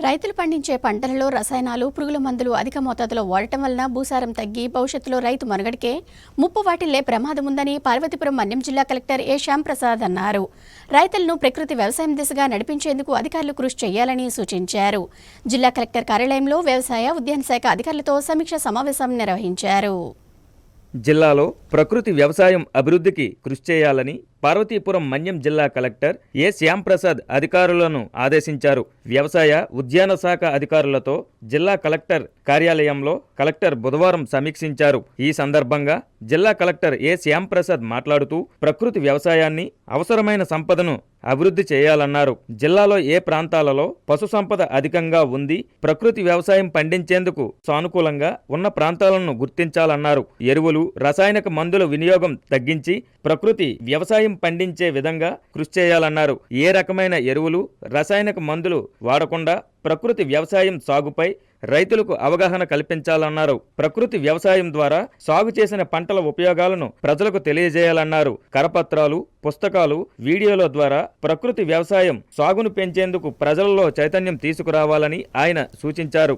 రైతులు పండించే పంటలలో రసాయనాలు, పురుగుల మందులు అధిక మోతాదులో వాడటం వలన భూసారం తగ్గి భవిష్యత్తులో రైతు మనుగడకే ముప్పు వాటిల్లే ప్రమాదం ఉందని పార్వతీపురం మన్యం జిల్లా కలెక్టర్ ఏ శ్యాంప్రసాద్ అన్నారు. రైతులను ప్రకృతి వ్యవసాయం దిశగా నడిపించేందుకు అధికారులు కృషి చేయాలని సూచించారు. జిల్లా కలెక్టర్ కార్యాలయంలో వ్యవసాయ, ఉద్యాన శాఖ అధికారులతో సమీక్ష సమావేశం నిర్వహించారు. జిల్లాలో ప్రకృతి వ్యవసాయం అభివృద్ధికి కృషి చేయాలని పార్వతీపురం మన్యం జిల్లా కలెక్టర్ ఏ శ్యాంప్రసాద్ అధికారులను ఆదేశించారు. వ్యవసాయ, ఉద్యాన శాఖ అధికారులతో జిల్లా కలెక్టర్ కార్యాలయంలో కలెక్టర్ బుధవారం సమీక్షించారు. ఈ సందర్భంగా జిల్లా కలెక్టర్ ఏ శ్యాంప్రసాద్ మాట్లాడుతూ ప్రకృతి వ్యవసాయాన్ని, అవసరమైన సంపదను అభివృద్ధి చేయాలన్నారు. జిల్లాలో ఏ ప్రాంతాలలో పశు సంపద అధికంగా ఉంది, ప్రకృతి వ్యవసాయం పండించేందుకు సానుకూలంగా ఉన్న ప్రాంతాలను గుర్తించాలన్నారు. ఎరువులు, రసాయనిక మందుల వినియోగం తగ్గించి ప్రకృతి వ్యవసాయం పండించే విధంగా కృషి చేయాలన్నారు. ఏ రకమైన ఎరువులు, రసాయనిక మందులు వాడకుండా ప్రకృతి వ్యవసాయం సాగుపై రైతులకు అవగాహన కల్పించాలన్నారు. ప్రకృతి వ్యవసాయం ద్వారా సాగు చేసిన పంటల ఉపయోగాలను ప్రజలకు తెలియజేయాలన్నారు. కరపత్రాలు, పుస్తకాలు, వీడియోల ద్వారా ప్రకృతి వ్యవసాయం సాగును పెంచేందుకు ప్రజలలో చైతన్యం తీసుకురావాలని ఆయన సూచించారు.